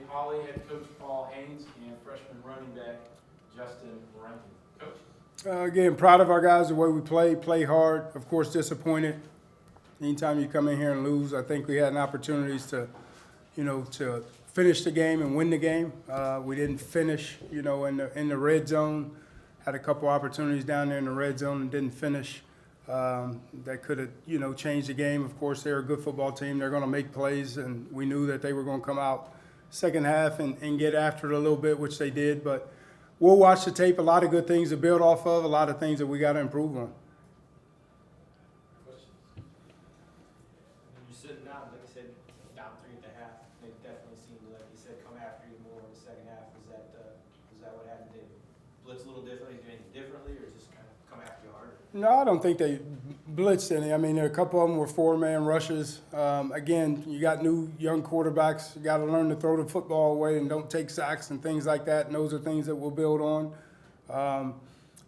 Poly head coach Paul Haynes and freshman running back Justin Rankin. Coach? Again, proud of our guys, the way we play hard. Of course, disappointed. Anytime you come in here and lose, I think we had an opportunities to finish the game and win the game. We didn't finish, in the red zone. Had a couple opportunities down there in the red zone and didn't finish. That could have, changed the game. Of course, they're a good football team. They're going to make plays, and we knew that they were going to come out second half and get after it a little bit, which they did. But we'll watch the tape. A lot of good things to build off of, a lot of things that we got to improve on. Questions? You're sitting down, like you said, down 3 at the half. They definitely seemed, like you said, come after you more in the second half. Was that what happened? Did they blitz a little differently, do anything differently, or just kind of come after you harder? No, I don't think they blitzed any. I mean, a couple of them were 4-man rushes. Again, you got new young quarterbacks. You got to learn to throw the football away and don't take sacks and things like that. And those are things that we'll build on.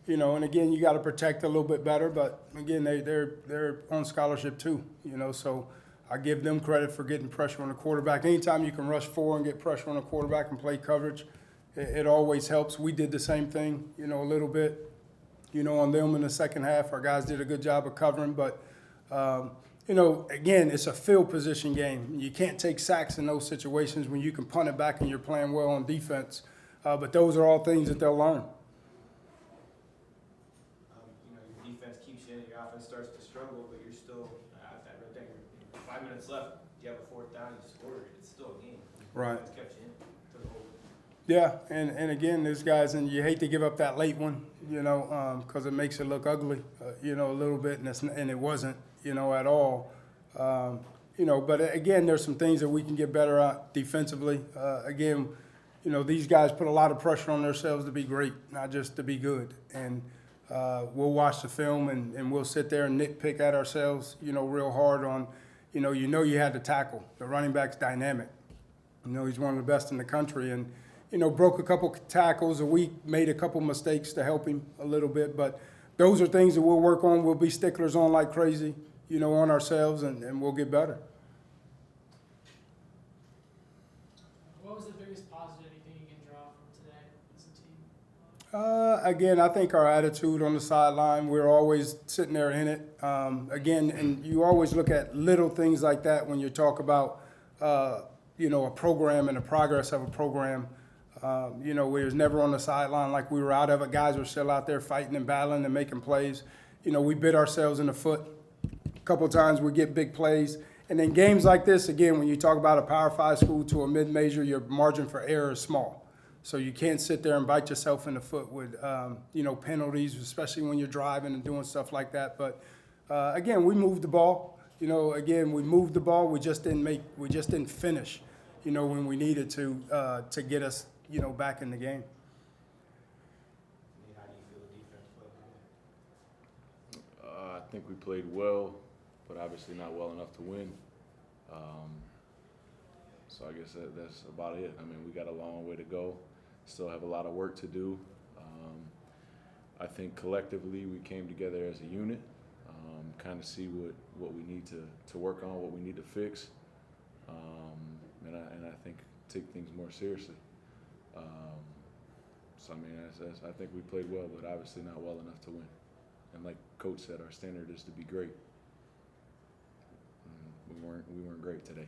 And again, you got to protect a little bit better. But again, they're on scholarship too. So I give them credit for getting pressure on the quarterback. Anytime you can rush 4 and get pressure on the quarterback and play coverage, it always helps. We did the same thing, a little bit. On them in the second half. Our guys did a good job of covering, but, again, it's a field position game. You can't take sacks in those situations when you can punt it back and you're playing well on defense. But those are all things that they'll learn. Your defense keeps you in, your offense starts to struggle, but you're still at that right there. 5 minutes left, you have a 4th down, you score, it's still a game. Right. It's kept you in for the whole. Yeah, and again, these guys, and you hate to give up that late one, because it makes it look ugly, a little bit, and it wasn't, at all. But again, there's some things that we can get better at defensively. Again, these guys put a lot of pressure on themselves to be great, not just to be good. And we'll watch the film and we'll sit there and nitpick at ourselves, real hard on, you had to tackle. The running back's dynamic. He's one of the best in the country, and broke a couple tackles. We made a couple mistakes to help him a little bit, but those are things that we'll work on. We'll be sticklers on like crazy, on ourselves, and we'll get better. What was the biggest positive you think you can draw from today as a team? Again, I think our attitude on the sideline, we're always sitting there in it. Again, and you always look at little things like that when you talk about, a program and the progress of a program. We was never on the sideline like we were out of it. Guys were still out there fighting and battling and making plays. We bit ourselves in the foot. A couple of times we get big plays. And then games like this, again, when you talk about a Power 5 school to a mid-major, your margin for error is small. So you can't sit there and bite yourself in the foot with, penalties, especially when you're driving and doing stuff like that. But, again, we moved the ball. We moved the ball. We just didn't finish, when we needed to get us, back in the game. How do you feel the defense played? I think we played well, but obviously not well enough to win. So I guess that's about it. I mean, we got a long way to go. Still have a lot of work to do. I think collectively we came together as a unit, kind of see what we need to work on, what we need to fix, and I think take things more seriously. So I mean, I think we played well, but obviously not well enough to win. And like Coach said, our standard is to be great. We weren't great today.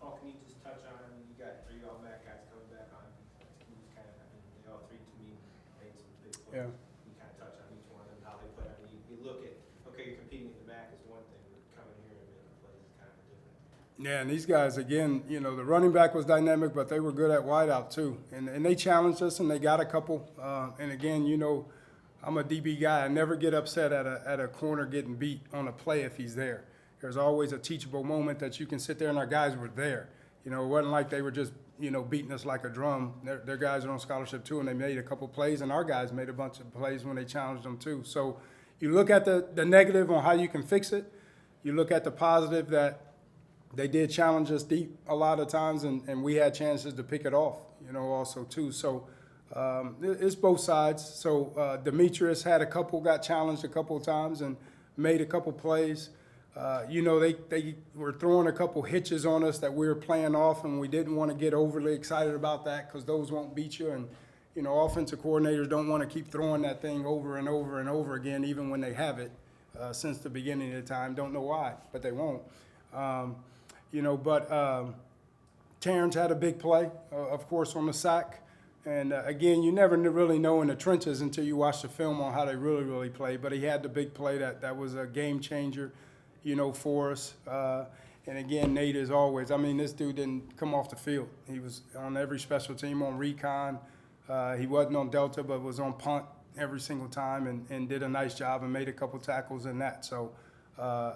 Paul, can you just touch on, you got 3 all-MAC guys coming back on defense. Can you just kind of, they all 3 to me made some big plays. Yeah. Can you kind of touch on each one and how they play? I mean, you look at, okay, you're competing in the MAC is one thing, but coming here and making plays is kind of different. Yeah, and these guys, again, the running back was dynamic, but they were good at wideout too. And they challenged us, and they got a couple. And again, I'm a DB guy. I never get upset at a corner getting beat on a play if he's there. There's always a teachable moment that you can sit there, and our guys were there. It wasn't like they were just, beating us like a drum. Their guys are on scholarship too, and they made a couple plays, and our guys made a bunch of plays when they challenged them too. So you look at the negative on how you can fix it. You look at the positive that they did challenge us deep a lot of times, and we had chances to pick it off, also too. So it's both sides. So Demetrius got challenged a couple of times and made a couple plays. They were throwing a couple hitches on us that we were playing off, and we didn't want to get overly excited about that because those won't beat you. And, offensive coordinators don't want to keep throwing that thing over and over and over again, even when they have it since the beginning of the time. Don't know why, but they won't. Terrence had a big play, of course, on the sack. And again, you never really know in the trenches until you watch the film on how they really, really play. But he had the big play that was a game changer, for us. And again, Nate, as always, this dude didn't come off the field. He was on every special team, on recon. He wasn't on Delta, but was on punt every single time and did a nice job and made a couple tackles in that. So,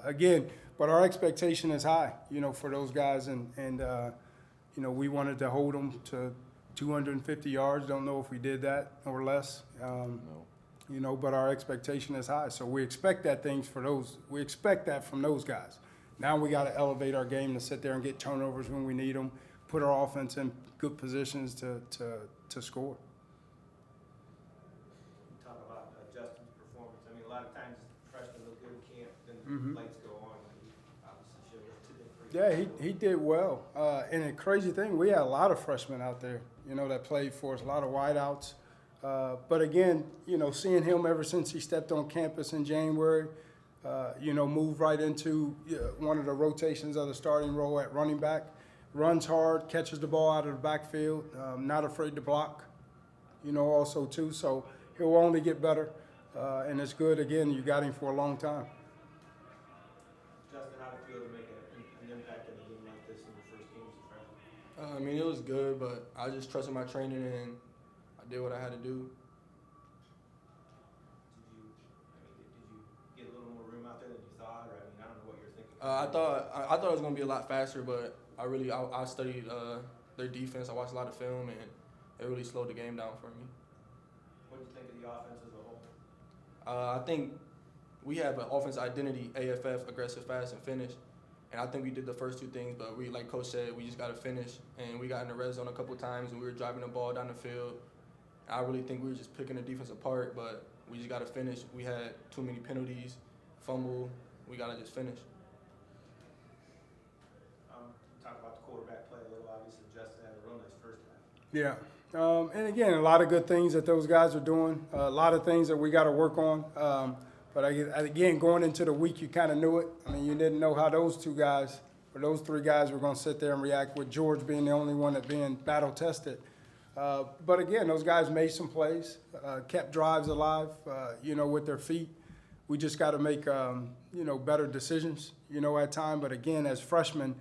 again, but our expectation is high, for those guys. And we wanted to hold them to 250 yards. Don't know if we did that or less. No. But our expectation is high. So we expect that we expect that from those guys. Now we got to elevate our game to sit there and get turnovers when we need them, put our offense in good positions to score. You talk about Justin's performance. A lot of times freshmen look good in camp, then the lights go on. He obviously showed up today. Yeah, he did well. And the crazy thing, we had a lot of freshmen out there, that played for us, a lot of wideouts. But again, seeing him ever since he stepped on campus in January, moved right into one of the rotations of the starting role at running back, runs hard, catches the ball out of the backfield, not afraid to block, also too. So he'll only get better. And it's good, again, you got him for a long time. Justin, how did it feel to make an impact in a game like this in your first game as a freshman? It was good, but I just trusted my training and I did what I had to do. Did you get a little more room out there than you thought, or I don't know what you're thinking? I thought it was gonna be a lot faster, but I studied their defense. I watched a lot of film, and it really slowed the game down for me. What do you think of the offense as a whole? I think we have an offense identity: AFF, aggressive, fast, and finish. And I think we did the first two things, but we, like Coach said, we just got to finish. And we got in the red zone a couple times, and we were driving the ball down the field. I really think we were just picking the defense apart, but we just got to finish. We had too many penalties, fumble. We got to just finish. Talk about the quarterback play a little. Obviously, Justin had a real nice first half. Yeah. And again, a lot of good things that those guys are doing, a lot of things that we got to work on. But again, going into the week, you kind of knew it. You didn't know how those three guys were going to sit there and react, with George being the only one that being battle tested. But again, those guys made some plays, kept drives alive, with their feet. We just got to make, better decisions, at time. But again, as freshmen,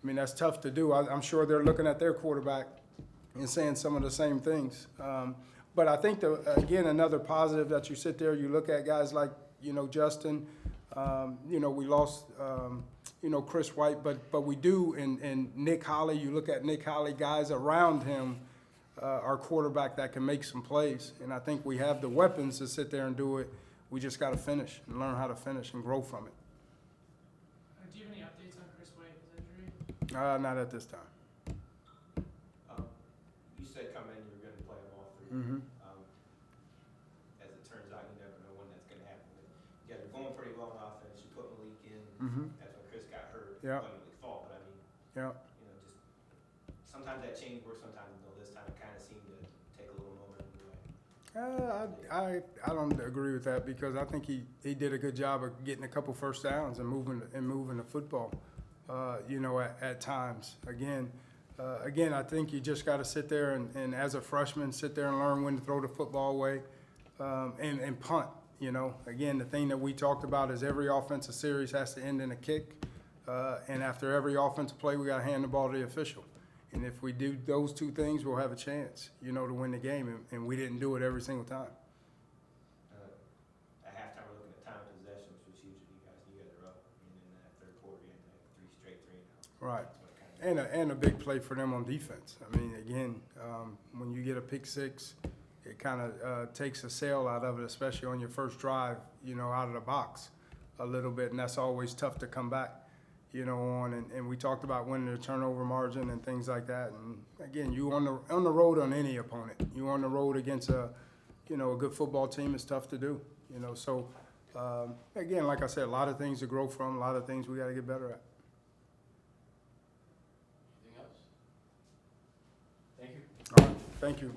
that's tough to do. I'm sure they're looking at their quarterback and saying some of the same things. But I think, again, another positive that you sit there, you look at guys like, Justin, we lost, Chris White, but we do, and Nick Holly, you look at Nick Holly, guys around him, our quarterback that can make some plays. And I think we have the weapons to sit there and do it. We just got to finish and learn how to finish and grow from it. Do you have any updates on Chris White, his injury? Not at this time. You said coming in, you were going to play them all three. Mm-hmm. As it turns out, you never know when that's going to happen. But you guys are going pretty well on offense. You put Malik in. Mm-hmm. That's when Chris got hurt. Yeah. It wasn't Malik's fault, but Yeah. just sometimes that change works. Sometimes this time it kind of seemed to take a little moment away. I don't agree with that, because I think he did a good job of getting a couple first downs and moving the football, at times. Again, I think you just got to sit there and as a freshman, sit there and learn when to throw the football away and punt. Again, the thing that we talked about is every offensive series has to end in a kick, and after every offensive play, we got to hand the ball to the official. And if we do those two things, we'll have a chance, to win the game. And we didn't do it every single time. At halftime, we're looking at time of possession, which was huge for you guys. You guys are up, and in that third quarter, you had like 3 straight 3-and-out. Right. That's what it kind of And a big play for them on defense. Again, when you get a pick six, it kind of takes a sail out of it, especially on your first drive, out of the box a little bit. And that's always tough to come back, on. And we talked about winning the turnover margin and things like that. And again, you on the road on any opponent. You on the road against a good football team, it's tough to do, So Again, like I said, a lot of things to grow from, a lot of things we got to get better at. Anything else? Thank you. All right, thank you.